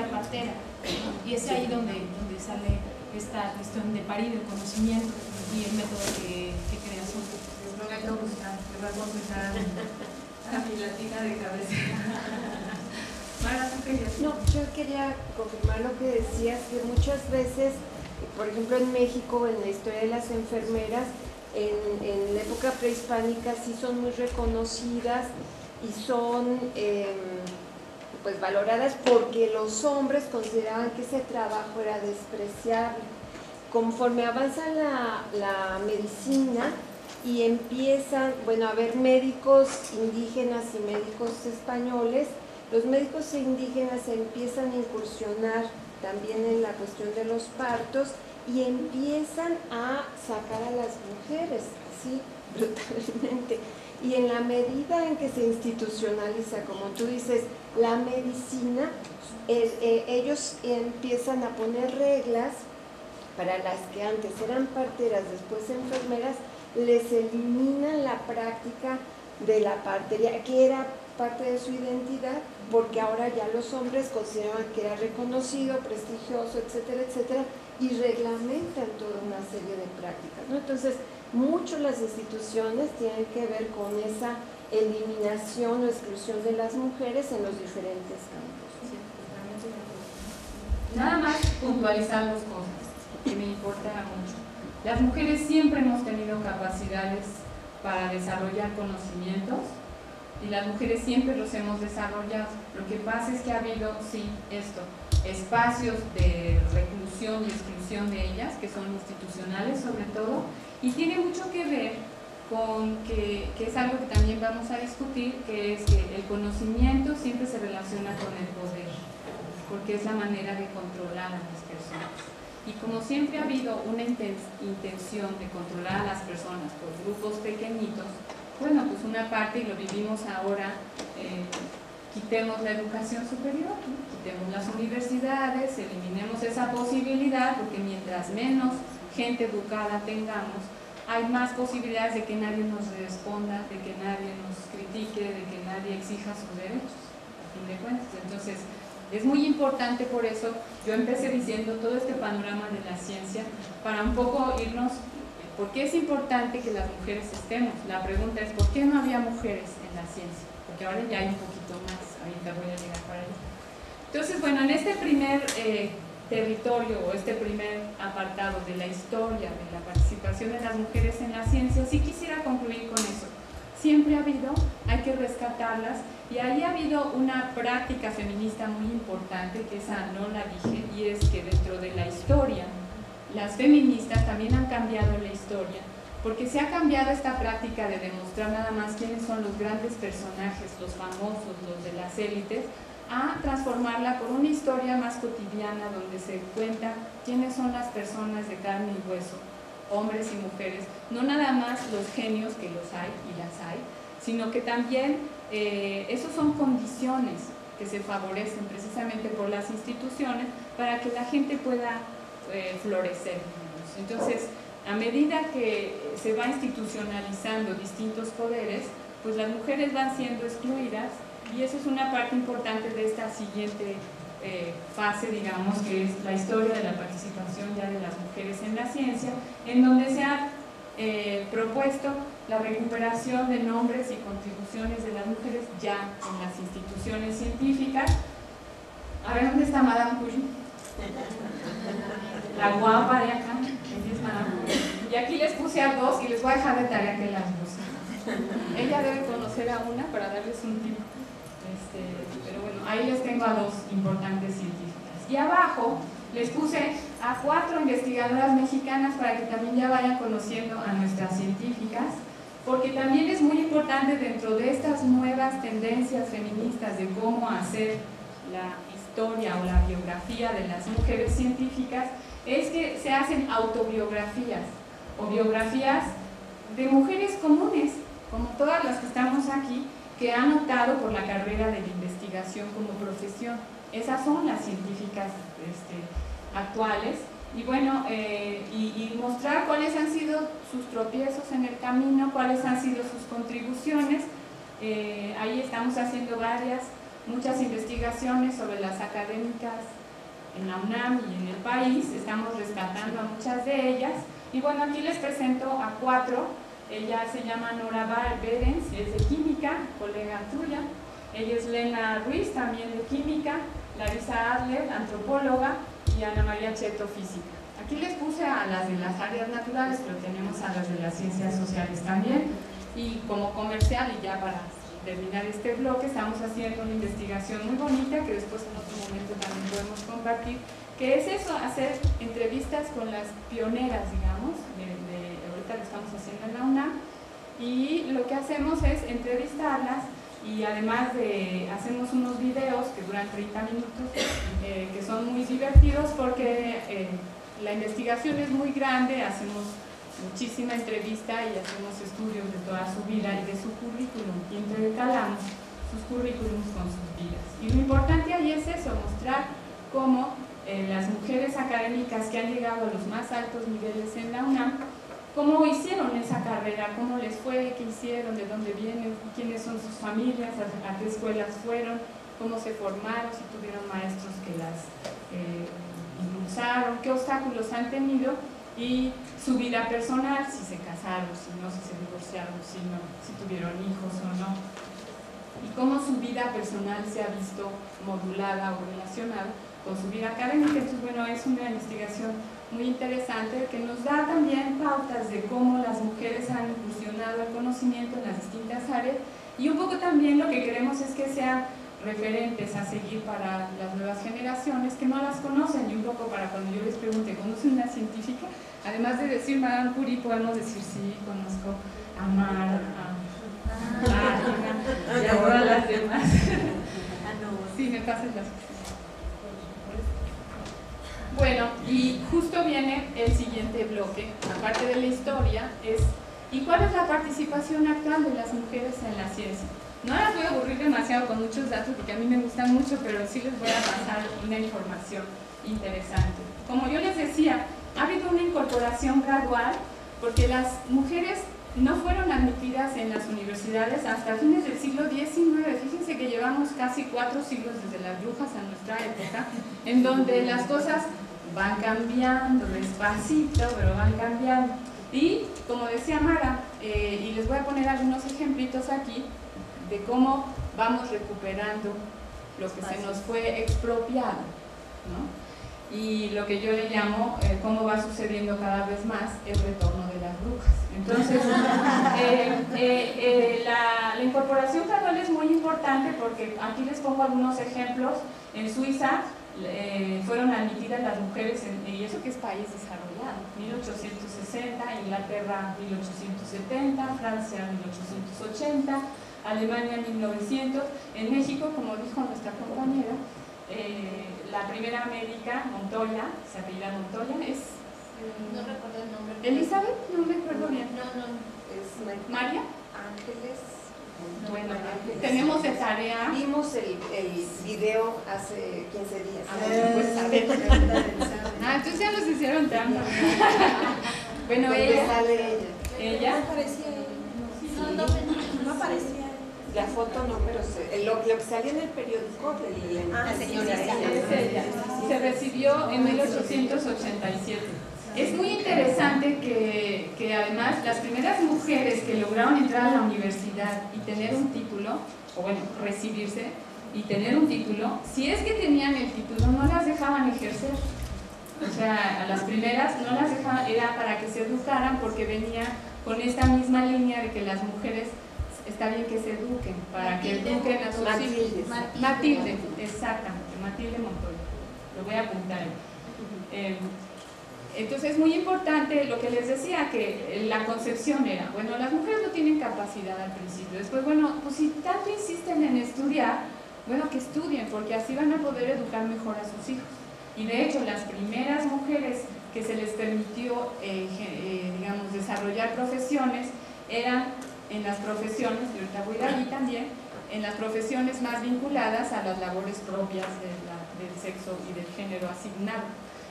era partera, ¿no? Y es ahí donde sale esta cuestión de parir el conocimiento y el método que creas. Les prometo buscar, les voy a consultar a mi latina de cabeza. No, yo quería confirmar lo que decías, que muchas veces, por ejemplo en México, en la historia de las enfermeras, en la época prehispánica sí son muy reconocidas y son pues valoradas porque los hombres consideraban que ese trabajo era despreciable. Conforme avanza la medicina y empiezan, bueno, a haber médicos indígenas y médicos españoles, los médicos indígenas empiezan a incursionar también en la cuestión de los partos y empiezan a sacar a las mujeres, así brutalmente. Y en la medida en que se institucionaliza, como tú dices, la medicina, ellos empiezan a poner reglas para las que antes eran parteras, después enfermeras, les eliminan la práctica de la partería, que era parte de su identidad, porque ahora ya los hombres consideraban que era reconocido, prestigioso, etcétera, etcétera, y reglamentan toda una serie de prácticas, ¿no? Entonces, mucho las instituciones tienen que ver con esa eliminación o exclusión de las mujeres en los diferentes campos. Sí, nada más puntualizar dos cosas que me importan mucho. Las mujeres siempre hemos tenido capacidades para desarrollar conocimientos y las mujeres siempre los hemos desarrollado. Lo que pasa es que ha habido, sí, espacios de reclusión y exclusión de ellas, que son institucionales sobre todo, y tiene mucho que ver con que es algo que también vamos a discutir, que es que el conocimiento siempre se relaciona con el poder, porque es la manera de controlar a las personas. Y como siempre ha habido una intención de controlar a las personas por grupos pequeñitos, bueno, pues una parte, y lo vivimos ahora, quitemos la educación superior, ¿no? Quitemos las universidades, eliminemos esa posibilidad, porque mientras menos gente educada tengamos, hay más posibilidades de que nadie nos responda, de que nadie nos critique, de que nadie exija sus derechos, a fin de cuentas. Entonces, es muy importante, por eso yo empecé diciendo todo este panorama de la ciencia, para un poco irnos. ¿Por qué es importante que las mujeres estemos? La pregunta es, ¿por qué no había mujeres en la ciencia? Porque ahora ya hay un poquito más, ahorita voy a llegar para allá. Entonces, bueno, en este primer territorio o este primer apartado de la historia de la participación de las mujeres en la ciencia, sí quisiera concluir con eso. Siempre ha habido, hay que rescatarlas, y ahí ha habido una práctica feminista muy importante, que esa no la dije, y es que dentro de la historia, las feministas también han cambiado la historia, porque se ha cambiado esta práctica de demostrar nada más quiénes son los grandes personajes, los famosos, los de las élites, a transformarla por una historia más cotidiana, donde se cuenta quiénes son las personas de carne y hueso, hombres y mujeres, no nada más los genios, que los hay y las hay, sino que también esos son condiciones que se favorecen precisamente por las instituciones para que la gente pueda florecer. Entonces, a medida que se va institucionalizando distintos poderes, pues las mujeres van siendo excluidas, y eso es una parte importante de esta siguiente fase, digamos, que es la historia de la participación ya de las mujeres en la ciencia, en donde se ha propuesto la recuperación de nombres y contribuciones de las mujeres ya en las instituciones científicas. A ver, ¿dónde está Madame Curie? La guapa de acá, ella es Madame Curie. Y aquí les puse a dos y les voy a dejar de tarea que las busquen. Ella debe conocer a una para darles un tip. Pero bueno, ahí les tengo a dos importantes científicas. Y abajo les puse a 4 investigadoras mexicanas para que también ya vayan conociendo a nuestras científicas, porque también es muy importante dentro de estas nuevas tendencias feministas de cómo hacer la historia o la biografía de las mujeres científicas, es que se hacen autobiografías o biografías de mujeres comunes, como todas las que estamos aquí, que han optado por la carrera de la investigación como profesión. Esas son las científicas actuales, y bueno, y mostrar cuáles han sido sus tropiezos en el camino, cuáles han sido sus contribuciones. Ahí estamos haciendo varias muchas investigaciones sobre las académicas en la UNAM y en el país, estamos rescatando a muchas de ellas, y bueno, aquí les presento a 4. Ella se llama Nora Berens, es de química, colega tuya. Ella es Lena Ruiz, también de química, Larisa Adler, antropóloga, y Ana María Cheto, física. Aquí les puse a las de las áreas naturales, pero tenemos a las de las ciencias sociales también. Y como comercial, y ya para terminar este bloque, estamos haciendo una investigación muy bonita que después en otro momento también podemos compartir, que es eso, hacer entrevistas con las pioneras, digamos, ahorita lo estamos haciendo en la UNAM, y lo que hacemos es entrevistarlas, y además hacemos unos videos que duran 30 minutos, que son muy divertidos porque la investigación es muy grande, hacemos muchísima entrevista y hacemos estudios de toda su vida y de su currículum, y intercalamos sus currículums con sus vidas. Y lo importante ahí es eso, mostrar cómo las mujeres académicas que han llegado a los más altos niveles en la UNAM, cómo hicieron esa carrera, cómo les fue, qué hicieron, de dónde vienen, quiénes son sus familias, a qué escuelas fueron, cómo se formaron, si tuvieron maestros que las impulsaron, qué obstáculos han tenido, y su vida personal, si se casaron, si no, si se divorciaron, si no, si tuvieron hijos o no, y cómo su vida personal se ha visto modulada o relacionada con su vida académica. Entonces, bueno, es una investigación muy interesante que nos da también pautas de cómo las mujeres han incursionado el conocimiento en las distintas áreas, y un poco también lo que queremos es que sean referentes a seguir para las nuevas generaciones que no las conocen, y un poco para cuando yo les pregunte, ¿conocen una científica? Además de decir Madame Curie, podemos decir, sí, conozco a Mara, y a todas las demás. Sí, me pasas las cosas. Bueno, y justo viene el siguiente bloque, aparte de la historia, es ¿y cuál es la participación actual de las mujeres en la ciencia? No las voy a aburrir demasiado con muchos datos porque a mí me gustan mucho, pero sí les voy a pasar una información interesante. Como yo les decía, ha habido una incorporación gradual porque las mujeres no fueron admitidas en las universidades hasta fines del siglo XIX. Fíjense que llevamos casi 4 siglos desde las brujas a nuestra época, en donde las cosas van cambiando despacito, pero van cambiando. Y como decía Mara, y les voy a poner algunos ejemplitos aquí de cómo vamos recuperando lo que se nos fue expropiado, ¿no? Y lo que yo le llamo, cómo va sucediendo cada vez más el retorno de las brujas. Entonces, la incorporación gradual es muy importante porque aquí les pongo algunos ejemplos. En Suiza fueron admitidas las mujeres, y eso que es país desarrollado, 1860, Inglaterra 1870, Francia 1880, Alemania 1900, en México, como dijo nuestra compañera, la primera médica, Montoya, se apellida Montoya, es... no recuerdo el nombre. ¿Elizabeth? No me acuerdo bien. No. Es ¿María? Ángeles. Bueno, tenemos de tarea... Vimos el video hace 15 días. Pues a ver. Entonces ya nos hicieron trampa. Bueno, ella... sale ella? No aparecía ella. No aparecía. La foto no, pero lo que salió en el periódico de la señorita. Es ella. Se recibió en 1887. Es muy interesante que además las primeras mujeres que lograron entrar a la universidad y tener un título, o bueno, recibirse y tener un título, si es que tenían el título, no las dejaban ejercer. O sea, a las primeras no las dejaban, era para que se educaran porque venía con esta misma línea de que las mujeres está bien que se eduquen, para que eduquen a sus hijos. Matilde, exactamente, Matilde Montoya. Lo voy a apuntar ahí. Entonces es muy importante lo que les decía, que la concepción era, bueno, las mujeres no tienen capacidad al principio, después, bueno, pues si tanto insisten en estudiar, bueno, que estudien, porque así van a poder educar mejor a sus hijos. Y de hecho, las primeras mujeres que se les permitió, digamos, desarrollar profesiones, eran en las profesiones, y ahorita voy a ir allí también, en las profesiones más vinculadas a las labores propias del sexo y del género asignado.